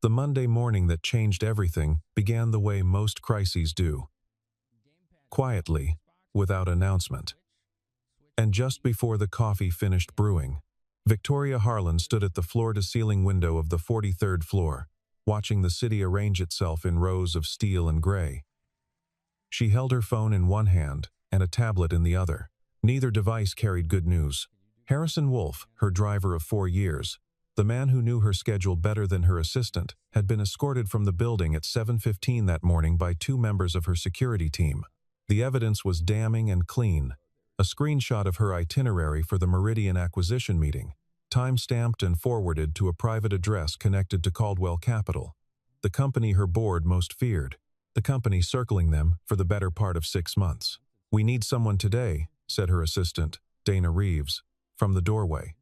The Monday morning that changed everything began the way most crises do. Quietly, without announcement. And just before the coffee finished brewing, Victoria Harlan stood at the floor-to-ceiling window of the 43rd floor, watching the city arrange itself in rows of steel and gray. She held her phone in one hand and a tablet in the other. Neither device carried good news. Harrison Wolfe, her driver of 4 years, the man who knew her schedule better than her assistant, had been escorted from the building at 7:15 that morning by 2 members of her security team. The evidence was damning and clean. A screenshot of her itinerary for the Meridian acquisition meeting, time-stamped and forwarded to a private address connected to Caldwell Capital, the company her board most feared, the company circling them for the better part of 6 months. "We need someone today," said her assistant, Dana Reeves, from the doorway.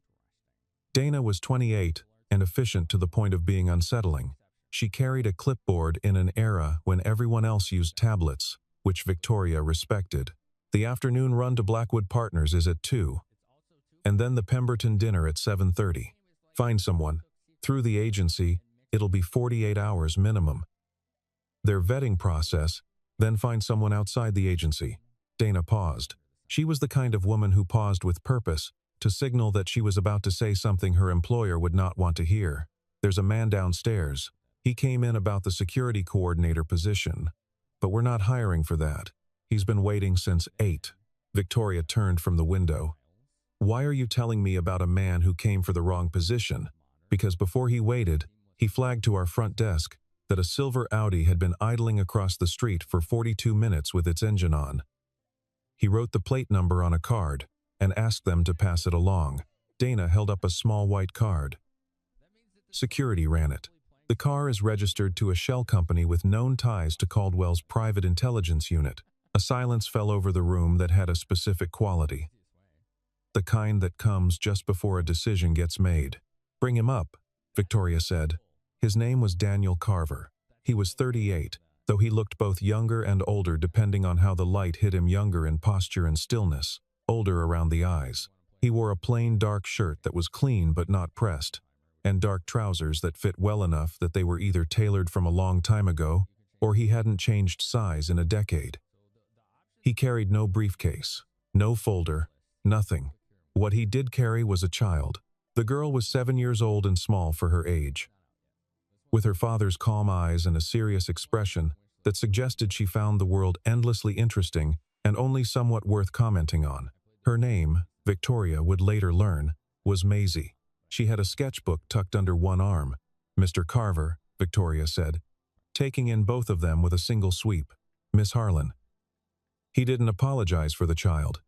Dana was 28 and efficient to the point of being unsettling. She carried a clipboard in an era when everyone else used tablets, which Victoria respected. "The afternoon run to Blackwood Partners is at 2. And then the Pemberton dinner at 7:30. Find someone. Through the agency, it'll be 48 hours minimum. Their vetting process, then find someone outside the agency." Dana paused. She was the kind of woman who paused with purpose, to signal that she was about to say something her employer would not want to hear. "There's a man downstairs. He came in about the security coordinator position. But we're not hiring for that. He's been waiting since 8. Victoria turned from the window. "Why are you telling me about a man who came for the wrong position?" "Because before he waited, he flagged to our front desk that a silver Audi had been idling across the street for 42 minutes with its engine on. He wrote the plate number on a card and asked them to pass it along." Dana held up a small white card. "Security ran it. The car is registered to a shell company with known ties to Caldwell's private intelligence unit." A silence fell over the room that had a specific quality. The kind that comes just before a decision gets made. "Bring him up," Victoria said. His name was Daniel Carver. He was 38, though he looked both younger and older depending on how the light hit him, younger in posture and stillness, older around the eyes. He wore a plain dark shirt that was clean but not pressed, and dark trousers that fit well enough that they were either tailored from a long time ago or he hadn't changed size in a decade. He carried no briefcase, no folder, nothing. What he did carry was a child. The girl was 7 years old and small for her age. With her father's calm eyes and a serious expression that suggested she found the world endlessly interesting and only somewhat worth commenting on. Her name, Victoria would later learn, was Maisie. She had a sketchbook tucked under one arm. "Mr. Carver," Victoria said, taking in both of them with a single sweep. "Miss Harlan." He didn't apologize for the child.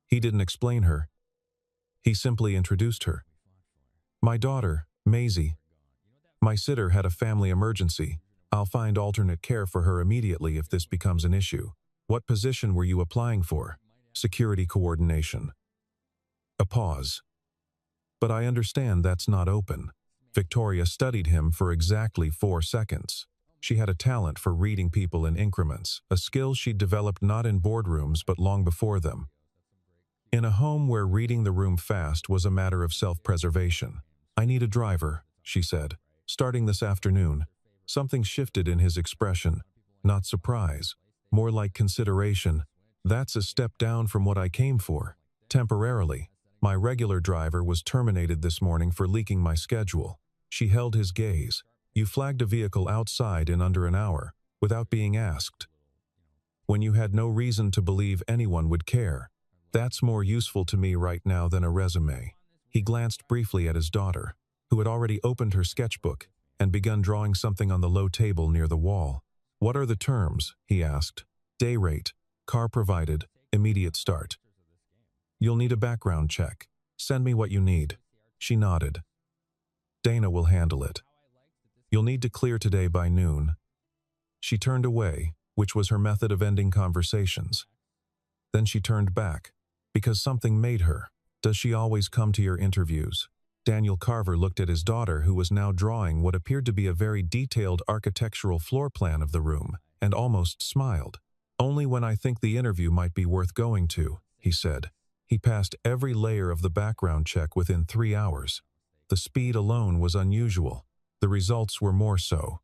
He didn't explain her. He simply introduced her. "My daughter, Maisie. My sitter had a family emergency. I'll find alternate care for her immediately if this becomes an issue." "What position were you applying for?" "Security coordination." A pause. "But I understand that's not open." Victoria studied him for exactly 4 seconds. She had a talent for reading people in increments, a skill she'd developed not in boardrooms but long before them. In a home where reading the room fast was a matter of self-preservation. "I need a driver," she said. "Starting this afternoon." Something shifted in his expression. Not surprise, more like consideration. "That's a step down from what I came for. Temporarily. My regular driver was terminated this morning for leaking my schedule." She held his gaze. "You flagged a vehicle outside in under an hour, without being asked. When you had no reason to believe anyone would care. That's more useful to me right now than a resume." He glanced briefly at his daughter, who had already opened her sketchbook and begun drawing something on the low table near the wall. "What are the terms?" he asked. "Day rate, car provided, immediate start." "You'll need a background check. Send me what you need." She nodded. "Dana will handle it. You'll need to clear today by noon." She turned away, which was her method of ending conversations. Then she turned back, because something made her. "Does she always come to your interviews?" Daniel Carver looked at his daughter, who was now drawing what appeared to be a very detailed architectural floor plan of the room, and almost smiled. "Only when I think the interview might be worth going to," he said. He passed every layer of the background check within 3 hours. The speed alone was unusual. The results were more so.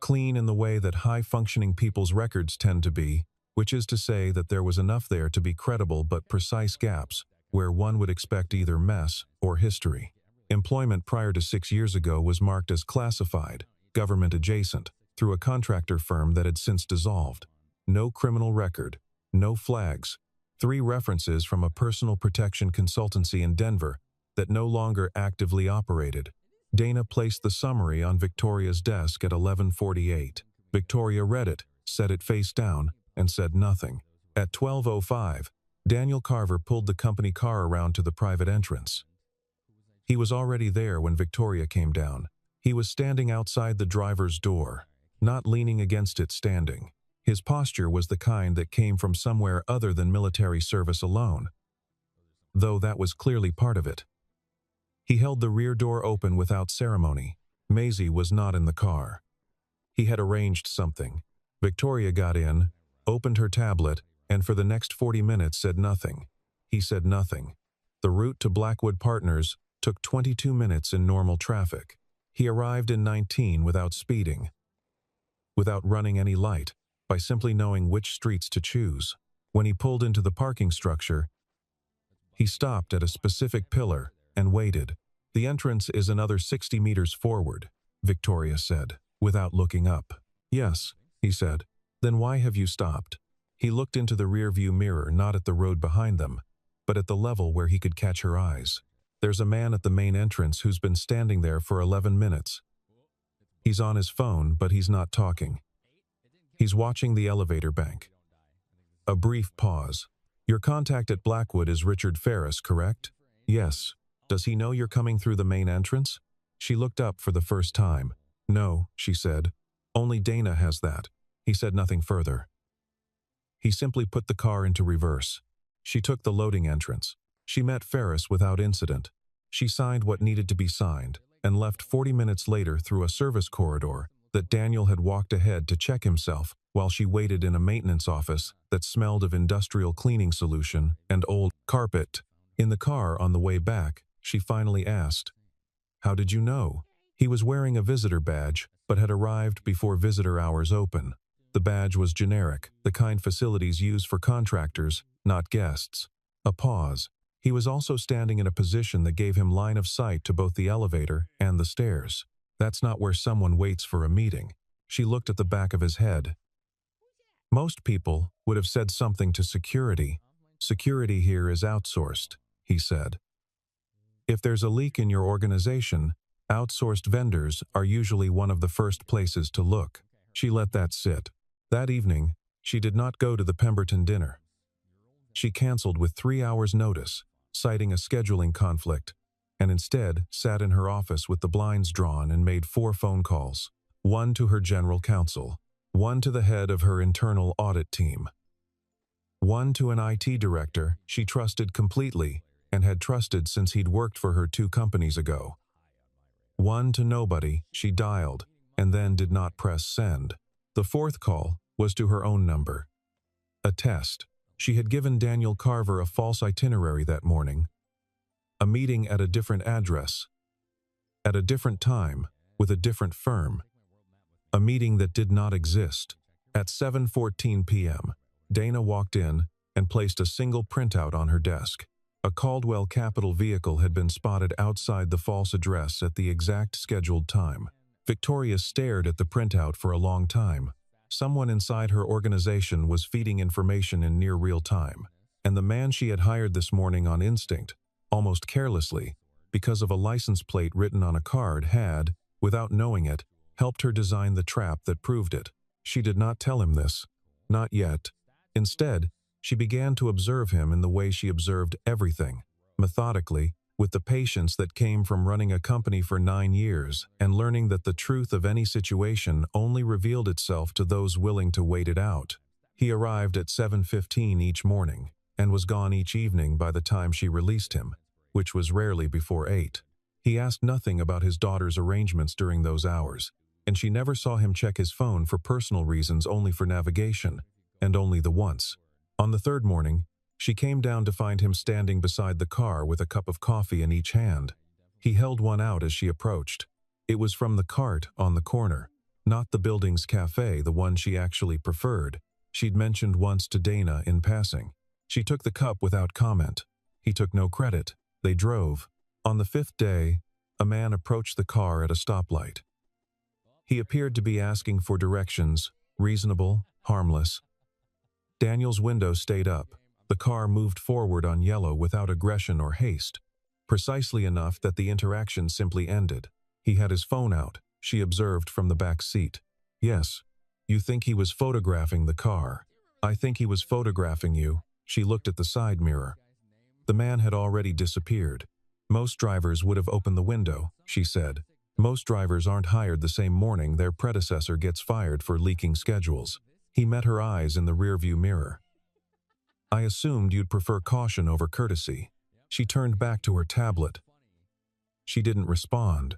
Clean in the way that high-functioning people's records tend to be, which is to say that there was enough there to be credible but precise gaps, where one would expect either mess or history. Employment prior to 6 years ago was marked as classified, government adjacent, through a contractor firm that had since dissolved. No criminal record, no flags, 3 references from a personal protection consultancy in Denver that no longer actively operated. Dana placed the summary on Victoria's desk at 11:48. Victoria read it, set it face down, and said nothing. At 12:05, Daniel Carver pulled the company car around to the private entrance. He was already there when Victoria came down. He was standing outside the driver's door, not leaning against it standing. His posture was the kind that came from somewhere other than military service alone, though that was clearly part of it. He held the rear door open without ceremony. Maisie was not in the car. He had arranged something. Victoria got in, opened her tablet, and for the next 40 minutes said nothing. He said nothing. The route to Blackwood Partners took 22 minutes in normal traffic. He arrived in 19 without speeding, without running any light, by simply knowing which streets to choose. When he pulled into the parking structure, he stopped at a specific pillar and waited. "The entrance is another 60 meters forward," Victoria said, without looking up. "Yes," he said. "Then why have you stopped?" He looked into the rearview mirror, not at the road behind them, but at the level where he could catch her eyes. "There's a man at the main entrance who's been standing there for 11 minutes. He's on his phone, but he's not talking. He's watching the elevator bank." A brief pause. "Your contact at Blackwood is Richard Ferris, correct?" "Yes." "Does he know you're coming through the main entrance?" She looked up for the first time. "No," she said. "Only Dana has that." He said nothing further. He simply put the car into reverse. She took the loading entrance. She met Ferris without incident. She signed what needed to be signed and left 40 minutes later through a service corridor that Daniel had walked ahead to check himself while she waited in a maintenance office that smelled of industrial cleaning solution and old carpet. In the car on the way back, she finally asked, "How did you know?" He was wearing a visitor badge, but had arrived before visitor hours open. The badge was generic, the kind facilities use for contractors, not guests. A pause. He was also standing in a position that gave him line of sight to both the elevator and the stairs. That's not where someone waits for a meeting. She looked at the back of his head. Most people would have said something to security. "Security here is outsourced," he said. "If there's a leak in your organization, outsourced vendors are usually one of the first places to look." She let that sit. That evening, she did not go to the Pemberton dinner. She canceled with 3 hours' notice, citing a scheduling conflict, and instead sat in her office with the blinds drawn and made 4 phone calls. One to her general counsel, one to the head of her internal audit team, one to an IT director she trusted completely and had trusted since he'd worked for her 2 companies ago. One to nobody she dialed and then did not press send. The 4th call was to her own number. A test. She had given Daniel Carver a false itinerary that morning. A meeting at a different address, at a different time, with a different firm. A meeting that did not exist. At 7:14 p.m., Dana walked in and placed a single printout on her desk. A Caldwell Capital vehicle had been spotted outside the false address at the exact scheduled time. Victoria stared at the printout for a long time. Someone inside her organization was feeding information in near real time, and the man she had hired this morning on instinct, almost carelessly, because of a license plate written on a card had, without knowing it, helped her design the trap that proved it. She did not tell him this. Not yet. Instead, she began to observe him in the way she observed everything, methodically, with the patience that came from running a company for 9 years and learning that the truth of any situation only revealed itself to those willing to wait it out. He arrived at 7:15 each morning and was gone each evening by the time she released him, which was rarely before 8. He asked nothing about his daughter's arrangements during those hours, and she never saw him check his phone for personal reasons, only for navigation, and only the once. On the 3rd morning, she came down to find him standing beside the car with a cup of coffee in each hand. He held one out as she approached. It was from the cart on the corner, not the building's cafe, the one she actually preferred. She'd mentioned once to Dana in passing. She took the cup without comment. He took no credit. They drove. On the fifth day, a man approached the car at a stoplight. He appeared to be asking for directions, reasonable, harmless. Daniel's window stayed up. The car moved forward on yellow without aggression or haste, precisely enough that the interaction simply ended. He had his phone out, she observed from the back seat. Yes, you think he was photographing the car. I think he was photographing you. She looked at the side mirror. The man had already disappeared. Most drivers would have opened the window, she said. Most drivers aren't hired the same morning their predecessor gets fired for leaking schedules. He met her eyes in the rearview mirror. I assumed you'd prefer caution over courtesy. She turned back to her tablet. She didn't respond,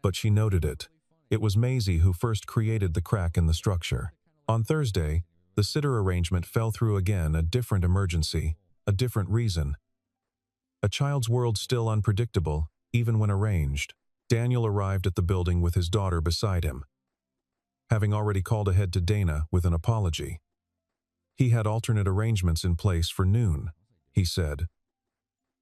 but she noted it. It was Maisie who first created the crack in the structure. On Thursday, the sitter arrangement fell through again, a different emergency, a different reason. A child's world still unpredictable, even when arranged. Daniel arrived at the building with his daughter beside him, having already called ahead to Dana with an apology. He had alternate arrangements in place for noon, he said.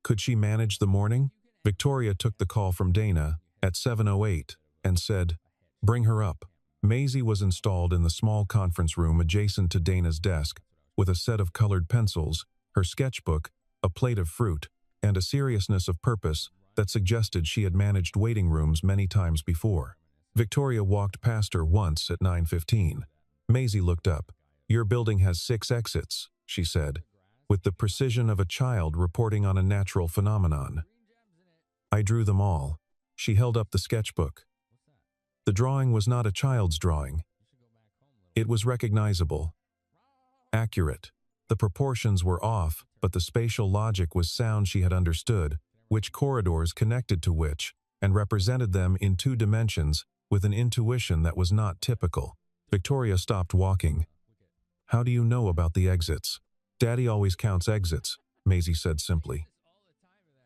Could she manage the morning? Victoria took the call from Dana at 7:08 and said, "Bring her up." Maisie was installed in the small conference room adjacent to Dana's desk, with a set of colored pencils, her sketchbook, a plate of fruit, and a seriousness of purpose that suggested she had managed waiting rooms many times before. Victoria walked past her once at 9:15. Maisie looked up. "Your building has 6 exits," she said, with the precision of a child reporting on a natural phenomenon. "I drew them all." She held up the sketchbook. The drawing was not a child's drawing. It was recognizable, accurate. The proportions were off, but the spatial logic was sound. She had understood which corridors connected to which, and represented them in 2 dimensions with an intuition that was not typical. Victoria stopped walking. "How do you know about the exits?" "Daddy always counts exits," Maisie said simply.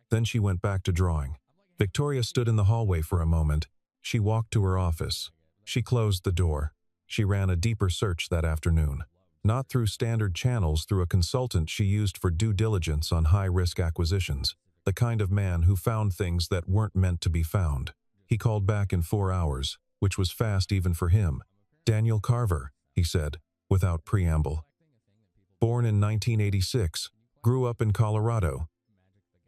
Then she went back to drawing. Victoria stood in the hallway for a moment. She walked to her office. She closed the door. She ran a deeper search that afternoon. Not through standard channels, through a consultant she used for due diligence on high-risk acquisitions. The kind of man who found things that weren't meant to be found. He called back in 4 hours, which was fast even for him. "Daniel Carver," he said, without preamble. Born in 1986, grew up in Colorado.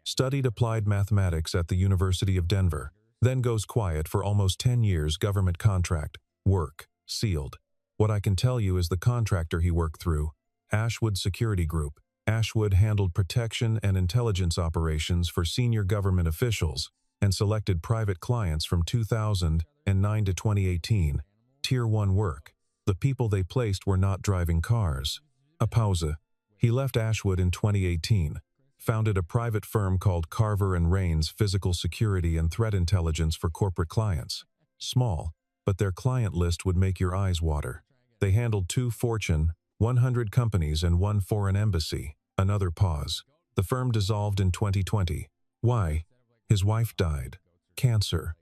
Studied applied mathematics at the University of Denver. Then goes quiet for almost 10 years. Government contract. Work. Sealed. What I can tell you is the contractor he worked through, Ashwood Security Group. Ashwood handled protection and intelligence operations for senior government officials and selected private clients from 2009 to 2018. Tier 1 work. The people they placed were not driving cars. A pause. He left Ashwood in 2018. Founded a private firm called Carver and Rains Physical Security and Threat Intelligence for corporate clients. Small, but their client list would make your eyes water. They handled 2 Fortune 100 companies and 1 foreign embassy. Another pause. The firm dissolved in 2020. Why? His wife died. Cancer.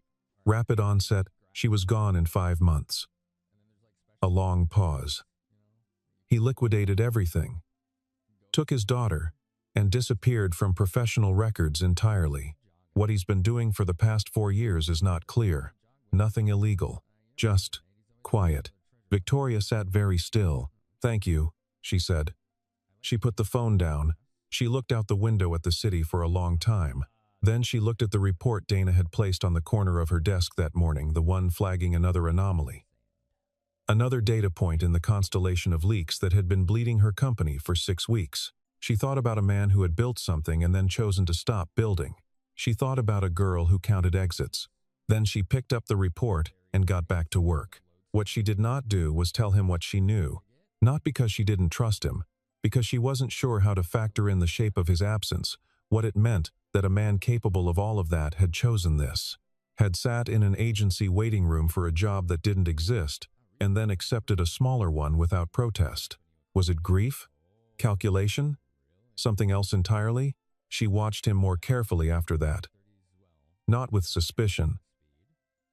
Rapid onset. She was gone in 5 months. A long pause. He liquidated everything. Took his daughter, and disappeared from professional records entirely. What he's been doing for the past 4 years is not clear. Nothing illegal. Just quiet. Victoria sat very still. "Thank you," she said. She put the phone down. She looked out the window at the city for a long time. Then she looked at the report Dana had placed on the corner of her desk that morning, the one flagging another anomaly. Another data point in the constellation of leaks that had been bleeding her company for 6 weeks. She thought about a man who had built something and then chosen to stop building. She thought about a girl who counted exits. Then she picked up the report and got back to work. What she did not do was tell him what she knew. Not because she didn't trust him, because she wasn't sure how to factor in the shape of his absence, what it meant that a man capable of all of that had chosen this. Had sat in an agency waiting room for a job that didn't exist, and then accepted a smaller one without protest. Was it grief? Calculation? Something else entirely? She watched him more carefully after that. Not with suspicion,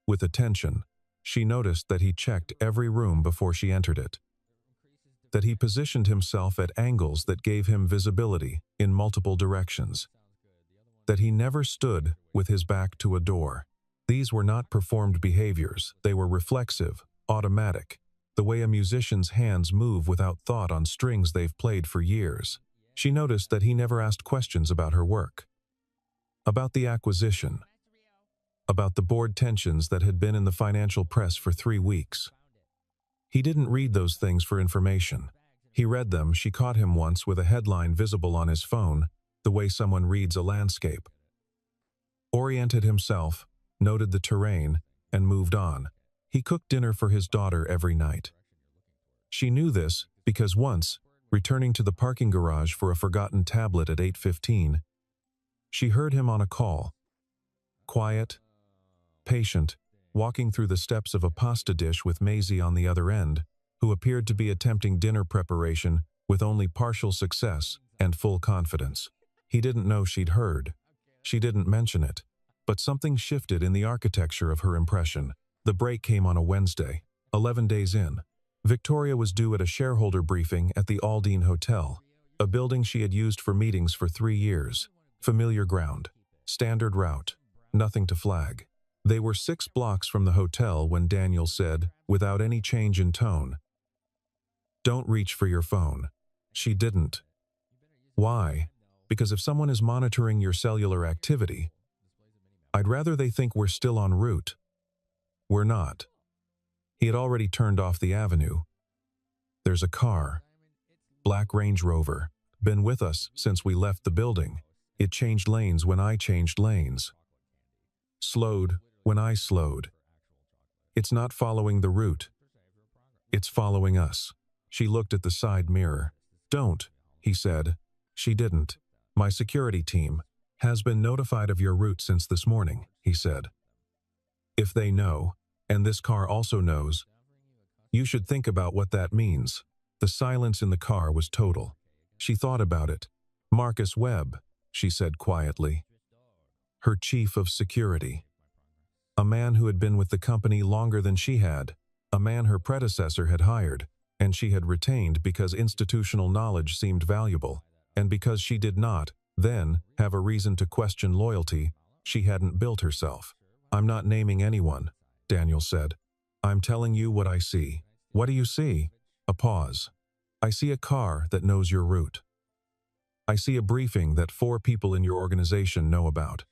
With attention, she noticed that he checked every room before she entered it, that he positioned himself at angles that gave him visibility in multiple directions, that he never stood with his back to a door. These were not performed behaviors, they were reflexive, automatic, the way a musician's hands move without thought on strings they've played for years. She noticed that he never asked questions about her work, about the acquisition, about the board tensions that had been in the financial press for 3 weeks. He didn't read those things for information. He read them. She caught him once with a headline visible on his phone, the way someone reads a landscape. Oriented himself, noted the terrain, and moved on. He cooked dinner for his daughter every night. She knew this because once, returning to the parking garage for a forgotten tablet at 8:15, she heard him on a call. Quiet, patient, walking through the steps of a pasta dish with Maisie on the other end, who appeared to be attempting dinner preparation with only partial success and full confidence. He didn't know she'd heard. She didn't mention it. But something shifted in the architecture of her impression. The break came on a Wednesday, 11 days in. Victoria was due at a shareholder briefing at the Aldine Hotel, a building she had used for meetings for 3 years. Familiar ground. Standard route. Nothing to flag. They were 6 blocks from the hotel when Daniel said, without any change in tone, "Don't reach for your phone." She didn't. Why? Because if someone is monitoring your cellular activity, I'd rather they think we're still en route. We're not. He had already turned off the avenue. There's a car. Black Range Rover. Been with us since we left the building. It changed lanes when I changed lanes. Slowed when I slowed. It's not following the route. It's following us. She looked at the side mirror. "Don't," he said. She didn't. "My security team has been notified of your route since this morning," he said. "If they know, and this car also knows, you should think about what that means." The silence in the car was total. She thought about it. "Marcus Webb," she said quietly. Her chief of security. A man who had been with the company longer than she had. A man her predecessor had hired, and she had retained because institutional knowledge seemed valuable, and because she did not, then, have a reason to question loyalty she hadn't built herself. "I'm not naming anyone," Daniel said. "I'm telling you what I see." "What do you see?" A pause. "I see a car that knows your route. I see a briefing that 4 people in your organization know about.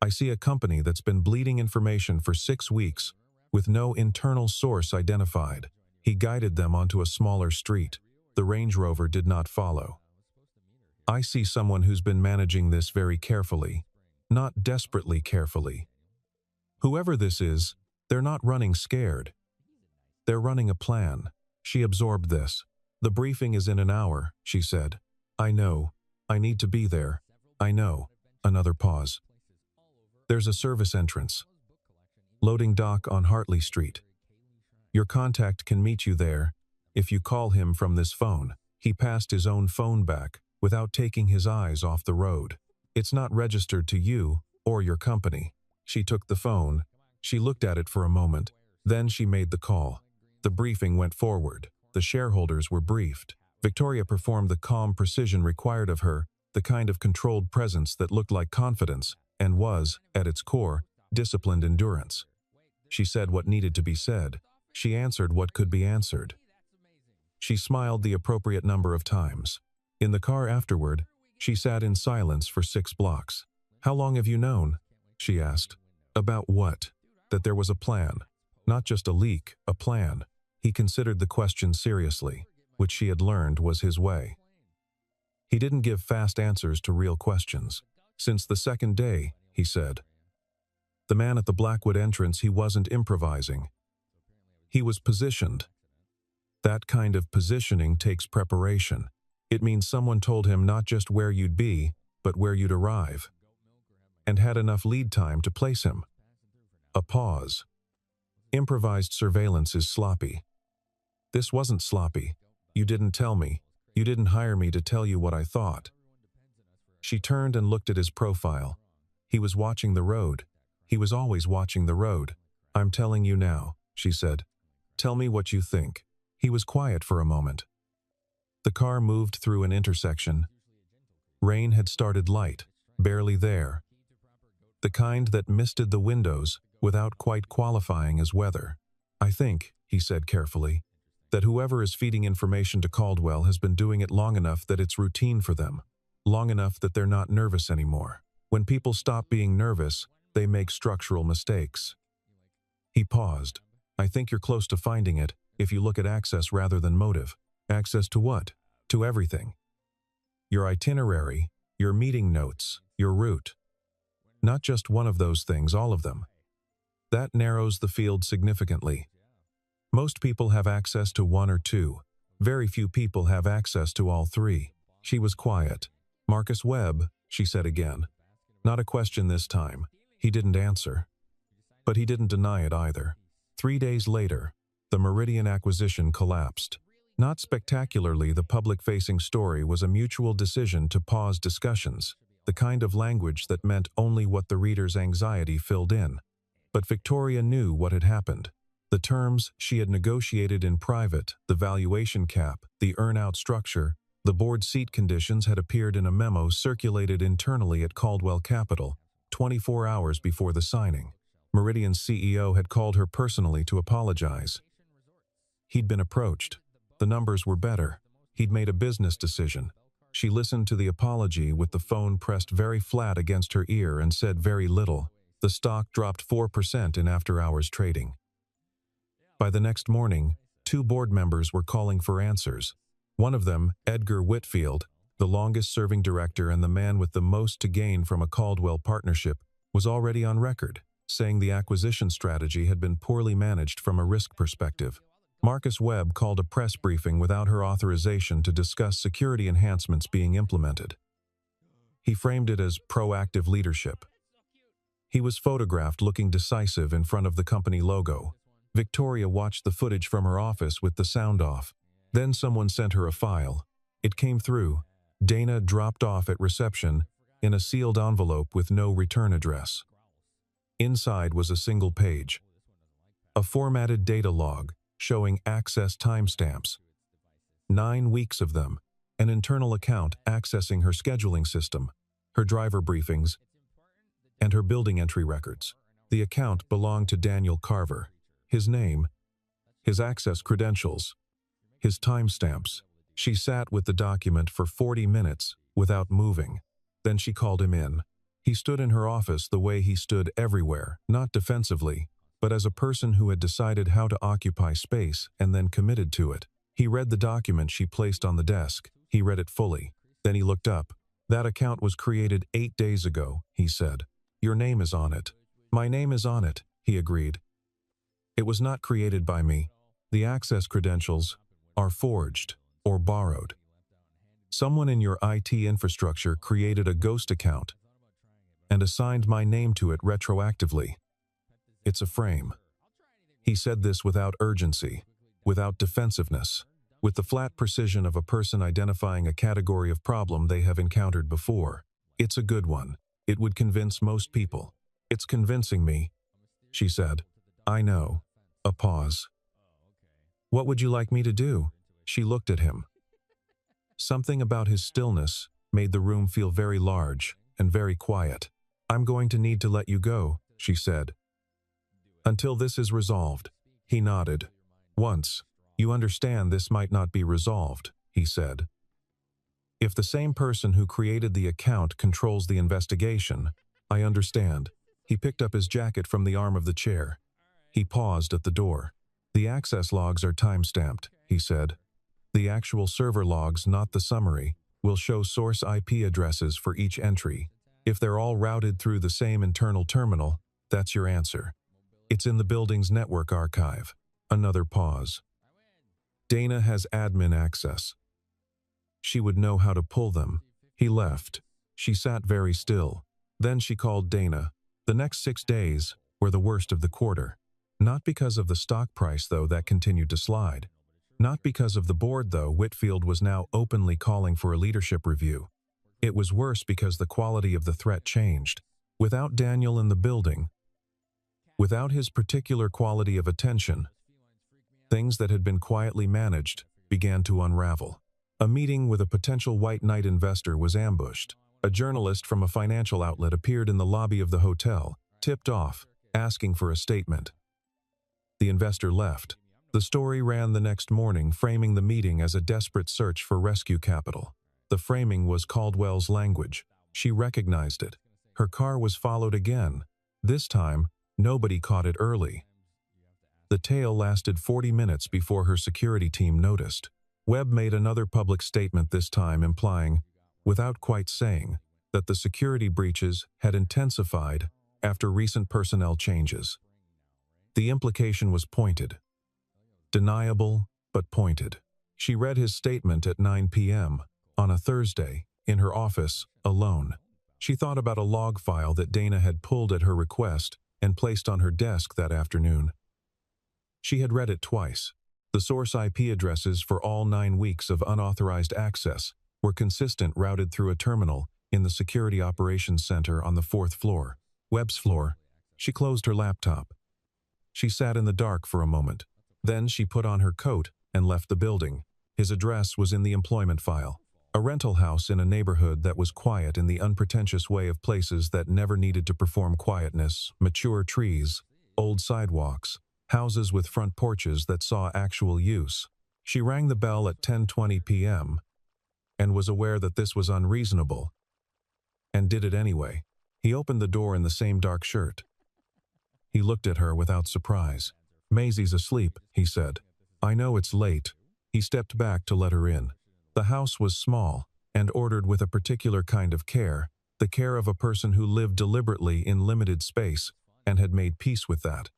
I see a company that's been bleeding information for 6 weeks with no internal source identified." He guided them onto a smaller street. The Range Rover did not follow. "I see someone who's been managing this very carefully, not desperately carefully. Whoever this is, they're not running scared. They're running a plan." She absorbed this. "The briefing is in an hour," she said. "I know. I need to be there. I know." Another pause. "There's a service entrance. Loading dock on Hartley Street. Your contact can meet you there if you call him from this phone." He passed his own phone back without taking his eyes off the road. "It's not registered to you or your company." She took the phone. She looked at it for a moment. Then she made the call. The briefing went forward. The shareholders were briefed. Victoria performed the calm precision required of her, the kind of controlled presence that looked like confidence and was, at its core, disciplined endurance. She said what needed to be said. She answered what could be answered. She smiled the appropriate number of times. In the car afterward, she sat in silence for 6 blocks. "How long have you known?" she asked. "About what?" "That there was a plan. Not just a leak, a plan." He considered the question seriously, which she had learned was his way. He didn't give fast answers to real questions. "Since the second day," he said. The man at the Blackwood entrance, he wasn't improvising. He was positioned. That kind of positioning takes preparation. It means someone told him not just where you'd be, but where you'd arrive, and had enough lead time to place him. A pause. Improvised surveillance is sloppy. This wasn't sloppy. You didn't tell me. You didn't hire me to tell you what I thought. She turned and looked at his profile. He was watching the road. He was always watching the road. "I'm telling you now," she said. "Tell me what you think." He was quiet for a moment. The car moved through an intersection. Rain had started light, barely there. The kind that misted the windows without quite qualifying as weather. "I think," he said carefully, "that whoever is feeding information to Caldwell has been doing it long enough that it's routine for them, long enough that they're not nervous anymore. When people stop being nervous, they make structural mistakes." He paused. "I think you're close to finding it if you look at access rather than motive." "Access to what?" "To everything. Your itinerary, your meeting notes, your route. Not just one of those things, all of them. That narrows the field significantly. Most people have access to one or two. Very few people have access to all three." She was quiet. "Marcus Webb," she said again. Not a question this time. He didn't answer. But he didn't deny it either. 3 days later, the Meridian acquisition collapsed. Not spectacularly, the public-facing story was a mutual decision to pause discussions, the kind of language that meant only what the reader's anxiety filled in. But Victoria knew what had happened. The terms she had negotiated in private, the valuation cap, the earn-out structure, the board seat conditions had appeared in a memo circulated internally at Caldwell Capital, 24 hours before the signing. Meridian's CEO had called her personally to apologize. He'd been approached. The numbers were better. He'd made a business decision. She listened to the apology with the phone pressed very flat against her ear and said very little. The stock dropped 4% in after-hours trading. By the next morning, 2 board members were calling for answers. One of them, Edgar Whitfield, the longest-serving director and the man with the most to gain from a Caldwell partnership, was already on record, saying the acquisition strategy had been poorly managed from a risk perspective. Marcus Webb called a press briefing without her authorization to discuss security enhancements being implemented. He framed it as proactive leadership. He was photographed looking decisive in front of the company logo. Victoria watched the footage from her office with the sound off. Then someone sent her a file. It came through. Dana dropped off at reception in a sealed envelope with no return address. Inside was a single page. A formatted data log showing access timestamps. 9 weeks of them. An internal account accessing her scheduling system, her driver briefings, and her building entry records. The account belonged to Daniel Carver. His name, his access credentials, his timestamps. She sat with the document for 40 minutes without moving. Then she called him in. He stood in her office the way he stood everywhere, not defensively, but as a person who had decided how to occupy space and then committed to it. He read the document she placed on the desk. He read it fully. Then he looked up. "That account was created 8 days ago," he said. "Your name is on it." "My name is on it," he agreed. "It was not created by me. The access credentials are forged or borrowed. Someone in your IT infrastructure created a ghost account and assigned my name to it retroactively. It's a frame." He said this without urgency, without defensiveness, with the flat precision of a person identifying a category of problem they have encountered before. "It's a good one. It would convince most people." "It's convincing me," she said. "I know." A pause. "What would you like me to do?" She looked at him. Something about his stillness made the room feel very large and very quiet. "I'm going to need to let you go," she said. "Until this is resolved." He nodded. "Once you understand this might not be resolved," he said. "If the same person who created the account controls the investigation, I understand." He picked up his jacket from the arm of the chair. He paused at the door. "The access logs are time-stamped," he said. "The actual server logs, not the summary, will show source IP addresses for each entry. If they're all routed through the same internal terminal, that's your answer. It's in the building's network archive." Another pause. "Dana has admin access. She would know how to pull them." He left. She sat very still. Then she called Dana. The next 6 days were the worst of the quarter. Not because of the stock price, though, that continued to slide. Not because of the board, though. Whitfield was now openly calling for a leadership review. It was worse because the quality of the threat changed. Without Daniel in the building, Without his particular quality of attention, things that had been quietly managed began to unravel. A meeting with a potential white knight investor was ambushed. A journalist from a financial outlet appeared in the lobby of the hotel, tipped off, asking for a statement. The investor left. The story ran the next morning, framing the meeting as a desperate search for rescue capital. The framing was Caldwell's language. She recognized it. Her car was followed again. This time, nobody caught it early. The tale lasted 40 minutes before her security team noticed. Webb made another public statement, this time implying, without quite saying, that the security breaches had intensified after recent personnel changes. The implication was pointed. Deniable, but pointed. She read his statement at 9 p.m. on a Thursday, in her office, alone. She thought about a log file that Dana had pulled at her request and placed on her desk that afternoon. She had read it twice. The source IP addresses for all 9 weeks of unauthorized access were consistent, routed through a terminal in the Security Operations Center on the 4th floor. Webb's floor. She closed her laptop. She sat in the dark for a moment. Then she put on her coat and left the building. His address was in the employment file. A rental house in a neighborhood that was quiet in the unpretentious way of places that never needed to perform quietness, mature trees, old sidewalks, houses with front porches that saw actual use. She rang the bell at 10:20 p.m. and was aware that this was unreasonable, and did it anyway. He opened the door in the same dark shirt. He looked at her without surprise. "Maisie's asleep," he said. "I know it's late." He stepped back to let her in. The house was small and ordered with a particular kind of care, the care of a person who lived deliberately in limited space and had made peace with that.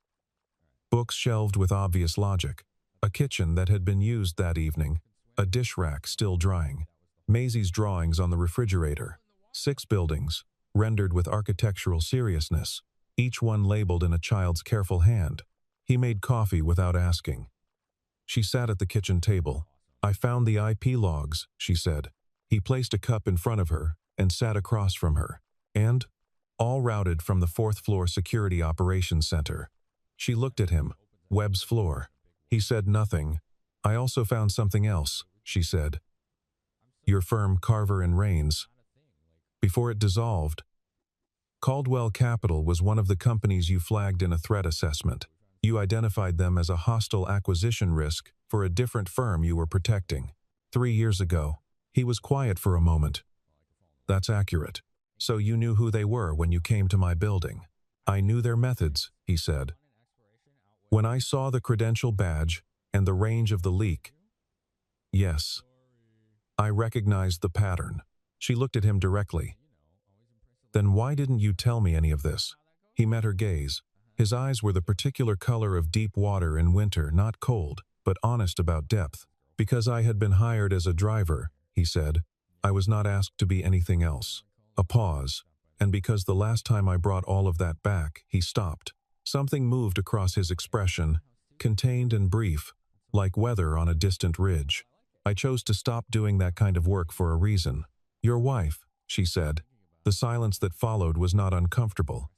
Books shelved with obvious logic, a kitchen that had been used that evening, a dish rack still drying, Maisie's drawings on the refrigerator, 6 buildings, rendered with architectural seriousness, each one labeled in a child's careful hand. He made coffee without asking. She sat at the kitchen table. "I found the IP logs," she said. He placed a cup in front of her and sat across from her. "And?" "All routed from the 4th floor Security Operations Center." She looked at him. "Webb's floor." He said nothing. "I also found something else," she said. "Your firm, Carver and Rains. Before it dissolved, Caldwell Capital was one of the companies you flagged in a threat assessment. You identified them as a hostile acquisition risk for a different firm you were protecting. 3 years ago." He was quiet for a moment. "That's accurate. So you knew who they were when you came to my building." "I knew their methods," he said. "When I saw the credential badge and the range of the leak, yes, I recognized the pattern." She looked at him directly. "Then why didn't you tell me any of this?" He met her gaze. His eyes were the particular color of deep water in winter, not cold, but honest about depth. "Because I had been hired as a driver," he said. "I was not asked to be anything else." A pause. "And because the last time I brought all of that back," he stopped. Something moved across his expression, contained and brief, like weather on a distant ridge. "I chose to stop doing that kind of work for a reason." "Your wife," she said. The silence that followed was not uncomfortable.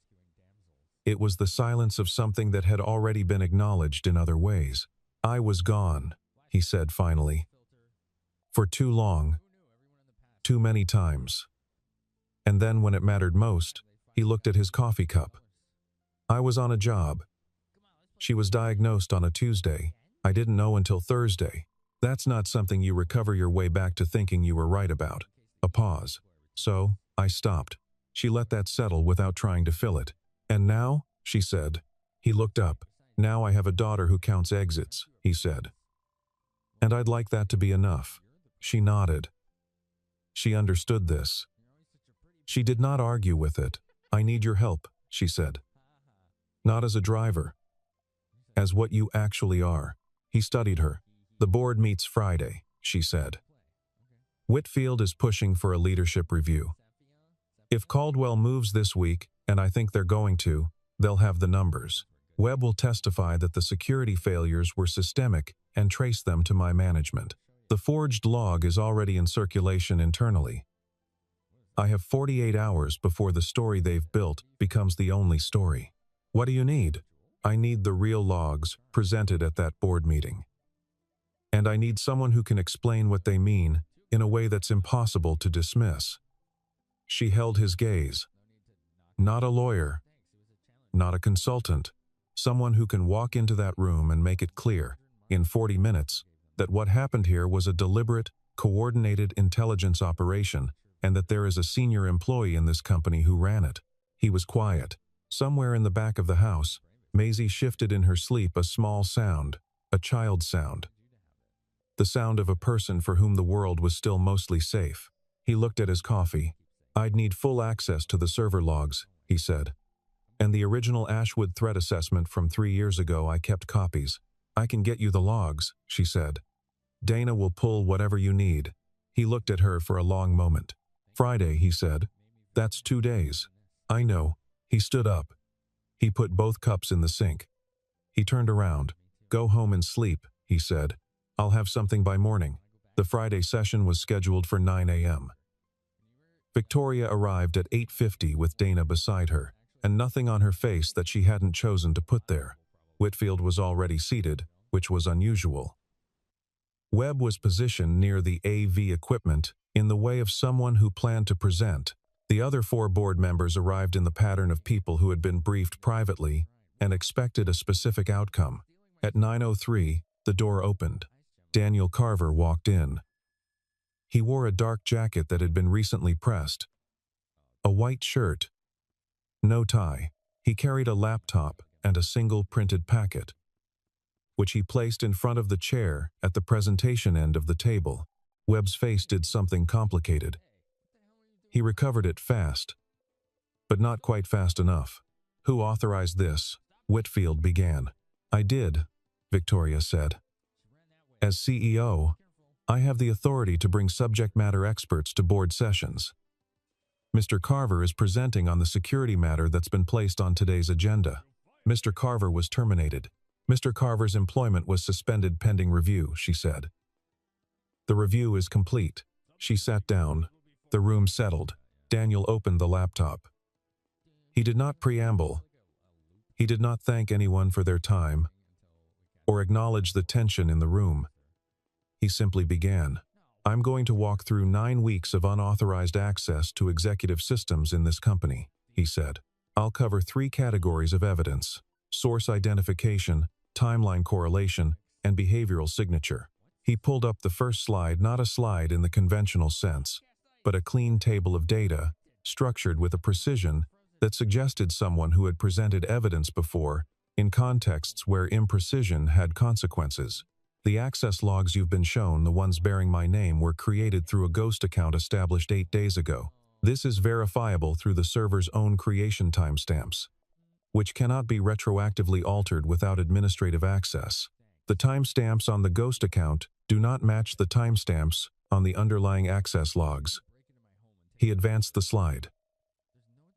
It was the silence of something that had already been acknowledged in other ways. "I was gone," he said finally. "For too long. Too many times." And then when it mattered most, he looked at his coffee cup. "I was on a job. She was diagnosed on a Tuesday. I didn't know until Thursday. That's not something you recover your way back to thinking you were right about." A pause. "So, I stopped." She let that settle without trying to fill it. "And now?" she said. He looked up. "Now I have a daughter who counts exits," he said. "And I'd like that to be enough." She nodded. She understood this. She did not argue with it. "I need your help," she said. "Not as a driver. As what you actually are." He studied her. "The board meets Friday," she said. "Whitfield is pushing for a leadership review. If Caldwell moves this week, and I think they're going to, they'll have the numbers. Webb will testify that the security failures were systemic and trace them to my management. The forged log is already in circulation internally. I have 48 hours before the story they've built becomes the only story." "What do you need?" I need the real logs presented at that board meeting. And I need someone who can explain what they mean in a way that's impossible to dismiss. She held his gaze. Not a lawyer, not a consultant, someone who can walk into that room and make it clear, in 40 minutes, that what happened here was a deliberate, coordinated intelligence operation, and that there is a senior employee in this company who ran it. He was quiet. Somewhere in the back of the house, Maisie shifted in her sleep a small sound, a child's sound. The sound of a person for whom the world was still mostly safe. He looked at his coffee. I'd need full access to the server logs, he said. And the original Ashwood threat assessment from 3 years ago, I kept copies. I can get you the logs, she said. Dana will pull whatever you need. He looked at her for a long moment. Friday, he said. That's 2 days. I know. He stood up. He put both cups in the sink. He turned around. Go home and sleep, he said. I'll have something by morning. The Friday session was scheduled for 9 a.m. Victoria arrived at 8:50 with Dana beside her, and nothing on her face that she hadn't chosen to put there. Whitfield was already seated, which was unusual. Webb was positioned near the AV equipment in the way of someone who planned to present. The other 4 board members arrived in the pattern of people who had been briefed privately and expected a specific outcome. At 9:03, the door opened. Daniel Carver walked in. He wore a dark jacket that had been recently pressed. A white shirt. No tie. He carried a laptop and a single printed packet, which he placed in front of the chair at the presentation end of the table. Webb's face did something complicated. He recovered it fast, but not quite fast enough. Who authorized this? Whitfield began. I did, Victoria said. As CEO, I have the authority to bring subject matter experts to board sessions. Mr. Carver is presenting on the security matter that's been placed on today's agenda. Mr. Carver was terminated. Mr. Carver's employment was suspended pending review, she said. The review is complete. She sat down. The room settled. Daniel opened the laptop. He did not preamble. He did not thank anyone for their time or acknowledge the tension in the room. He simply began. I'm going to walk through 9 weeks of unauthorized access to executive systems in this company, he said. I'll cover 3 categories of evidence: source identification, timeline correlation, and behavioral signature. He pulled up the first slide, not a slide in the conventional sense, but a clean table of data, structured with a precision that suggested someone who had presented evidence before, in contexts where imprecision had consequences. The access logs you've been shown, the ones bearing my name, were created through a ghost account established 8 days ago. This is verifiable through the server's own creation timestamps, which cannot be retroactively altered without administrative access. The timestamps on the ghost account do not match the timestamps on the underlying access logs. He advanced the slide.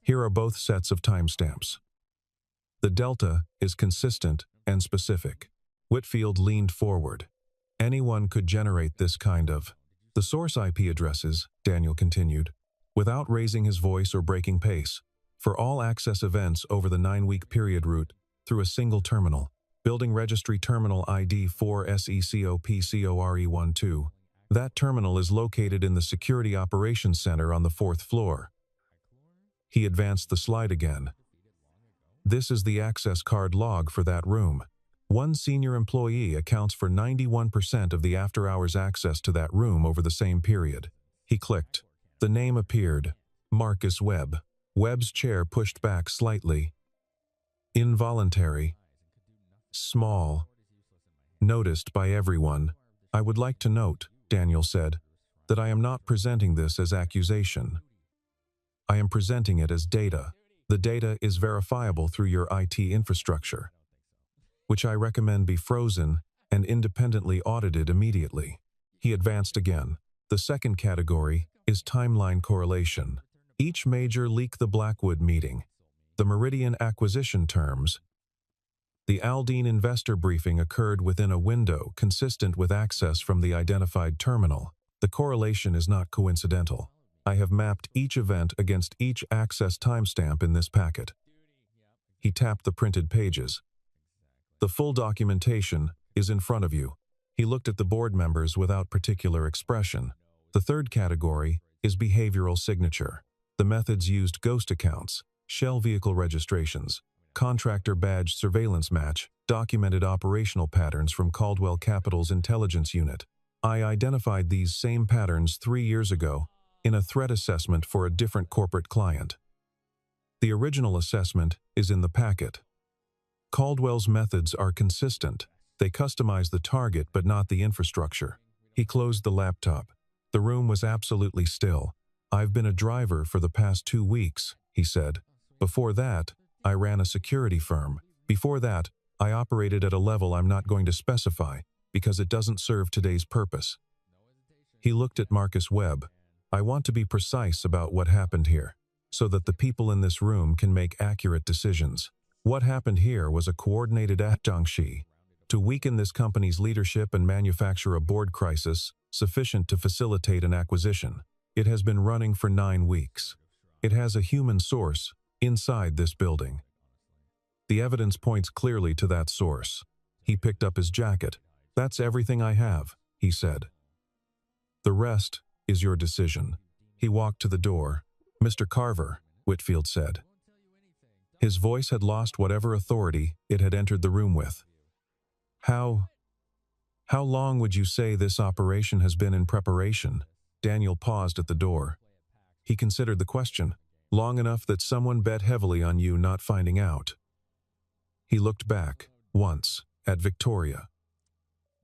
Here are both sets of timestamps. The delta is consistent and specific. Whitfield leaned forward. Anyone could generate this kind of. The source IP addresses, Daniel continued, without raising his voice or breaking pace, for all access events over the 9-week period route through a single terminal. Building Registry Terminal ID 4SECOPCORE12. That terminal is located in the Security Operations Center on the 4th floor. He advanced the slide again. This is the access card log for that room. One senior employee accounts for 91% of the after-hours access to that room over the same period. He clicked. The name appeared. Marcus Webb. Webb's chair pushed back slightly. Involuntary. Small. Noticed by everyone. I would like to note, Daniel said, that I am not presenting this as accusation. I am presenting it as data. The data is verifiable through your IT infrastructure, which I recommend be frozen and independently audited immediately. He advanced again. The second category is timeline correlation. Each major leak the Blackwood meeting, the Meridian acquisition terms, the Aldine investor briefing occurred within a window consistent with access from the identified terminal. The correlation is not coincidental. I have mapped each event against each access timestamp in this packet. He tapped the printed pages. The full documentation is in front of you. He looked at the board members without particular expression. The third category is behavioral signature. The methods used: ghost accounts, shell vehicle registrations, contractor badge surveillance match, documented operational patterns from Caldwell Capital's intelligence unit. I identified these same patterns 3 years ago in a threat assessment for a different corporate client. The original assessment is in the packet. Caldwell's methods are consistent. They customize the target but not the infrastructure. He closed the laptop. The room was absolutely still. I've been a driver for the past 2 weeks, he said. Before that, I ran a security firm. Before that, I operated at a level I'm not going to specify because it doesn't serve today's purpose. He looked at Marcus Webb. I want to be precise about what happened here, so that the people in this room can make accurate decisions. What happened here was a coordinated action to weaken this company's leadership and manufacture a board crisis sufficient to facilitate an acquisition. It has been running for 9 weeks. It has a human source inside this building. The evidence points clearly to that source. He picked up his jacket. That's everything I have, he said. The rest is your decision. He walked to the door. Mr. Carver, Whitfield said. His voice had lost whatever authority it had entered the room with. How long would you say this operation has been in preparation? Daniel paused at the door. He considered the question. Long enough that someone bet heavily on you not finding out. He looked back, once, at Victoria.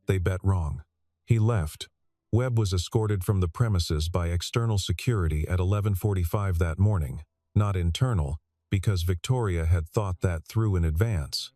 They bet wrong. He left. Webb was escorted from the premises by external security at 11:45 that morning, not internal, because Victoria had thought that through in advance.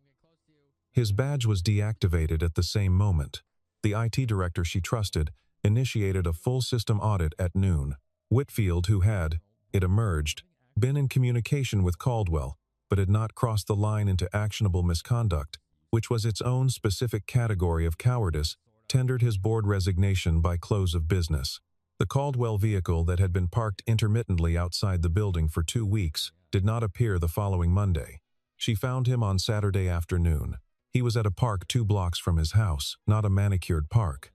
His badge was deactivated at the same moment. The IT director she trusted initiated a full system audit at noon. Whitfield, who had, it emerged, been in communication with Caldwell, but had not crossed the line into actionable misconduct, which was its own specific category of cowardice, tendered his board resignation by close of business. The Caldwell vehicle that had been parked intermittently outside the building for 2 weeks did not appear the following Monday. She found him on Saturday afternoon. He was at a park 2 blocks from his house, not a manicured park,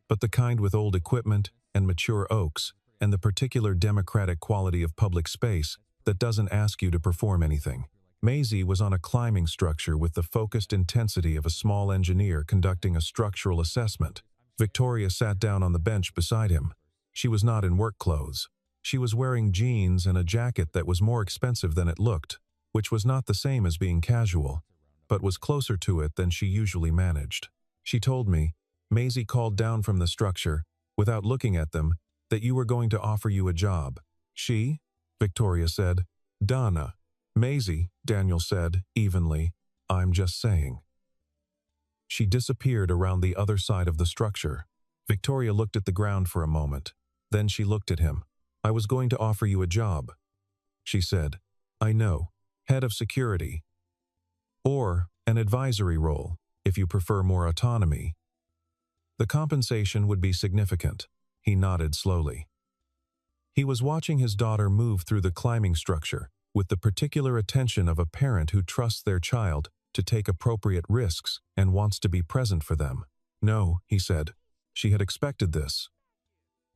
but the kind with old equipment and mature oaks and the particular democratic quality of public space that doesn't ask you to perform anything. Maisie was on a climbing structure with the focused intensity of a small engineer conducting a structural assessment. Victoria sat down on the bench beside him. She was not in work clothes. She was wearing jeans and a jacket that was more expensive than it looked, which was not the same as being casual, but was closer to it than she usually managed. She told me, Maisie called down from the structure, without looking at them, that you were going to offer you a job. She? Victoria said. Donna. Maisie, Daniel said, evenly. I'm just saying. She disappeared around the other side of the structure. Victoria looked at the ground for a moment. Then she looked at him. I was going to offer you a job, she said. I know. Head of security. Or an advisory role, if you prefer more autonomy. The compensation would be significant. He nodded slowly. He was watching his daughter move through the climbing structure with the particular attention of a parent who trusts their child to take appropriate risks and wants to be present for them. No, he said. She had expected this.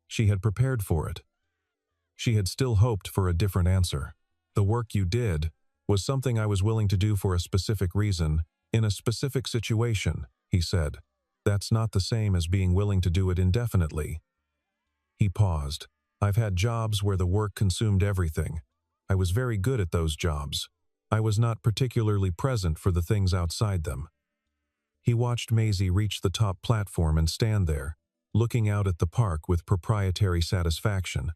She had prepared for it. She had still hoped for a different answer. The work you did was something I was willing to do for a specific reason, in a specific situation, he said. That's not the same as being willing to do it indefinitely. He paused. I've had jobs where the work consumed everything. I was very good at those jobs. I was not particularly present for the things outside them. He watched Maisie reach the top platform and stand there, looking out at the park with proprietary satisfaction.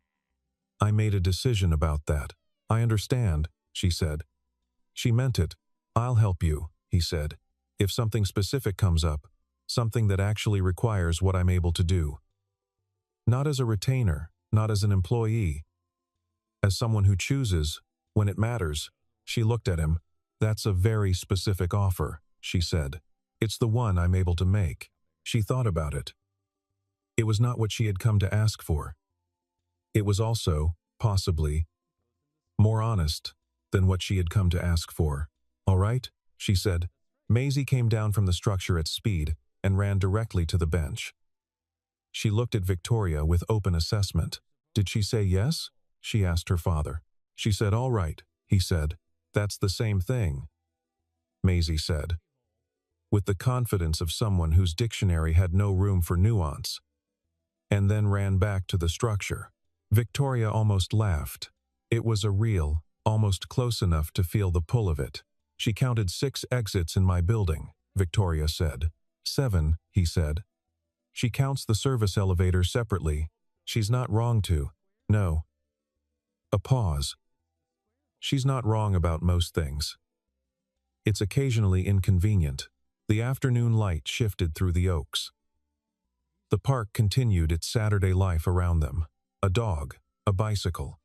I made a decision about that. I understand, she said. She meant it. I'll help you, he said. If something specific comes up, something that actually requires what I'm able to do. Not as a retainer, not as an employee. As someone who chooses, when it matters. She looked at him. That's a very specific offer, she said. It's the one I'm able to make. She thought about it. It was not what she had come to ask for. It was also, possibly, more honest than what she had come to ask for. All right, she said. Maisie came down from the structure at speed and ran directly to the bench. She looked at Victoria with open assessment. "Did she say yes?" she asked her father. "She said all right," he said. "That's the same thing," Maisie said, with the confidence of someone whose dictionary had no room for nuance, and then ran back to the structure. Victoria almost laughed. It was a real, almost close enough to feel the pull of it. "She counted 6 exits in my building," Victoria said. "7, he said. "She counts the service elevator separately. She's not wrong to." "No." A pause. "She's not wrong about most things. It's occasionally inconvenient." The afternoon light shifted through the oaks. The park continued its Saturday life around them. A dog, a bicycle.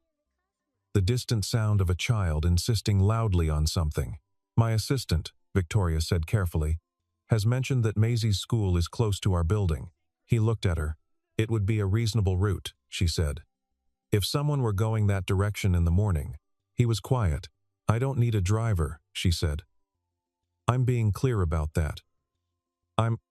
The distant sound of a child insisting loudly on something. "My assistant," Victoria said carefully, "has mentioned that Maisie's school is close to our building." He looked at her. "It would be a reasonable route," she said. "If someone were going that direction in the morning." He was quiet. "I don't need a driver," she said. "I'm being clear about that."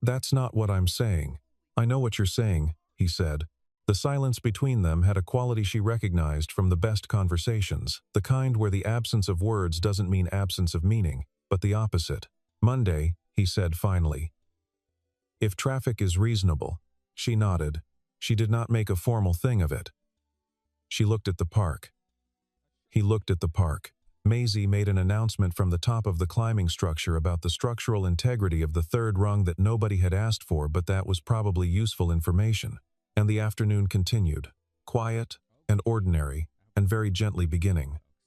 That's not what I'm saying." "I know what you're saying," he said. The silence between them had a quality she recognized from the best conversations, the kind where the absence of words doesn't mean absence of meaning, but the opposite. "Monday," he said finally. "If traffic is reasonable." She nodded. She did not make a formal thing of it. She looked at the park. He looked at the park. Maisie made an announcement from the top of the climbing structure about the structural integrity of the third rung that nobody had asked for, but that was probably useful information. And the afternoon continued, quiet and ordinary and very gently beginning.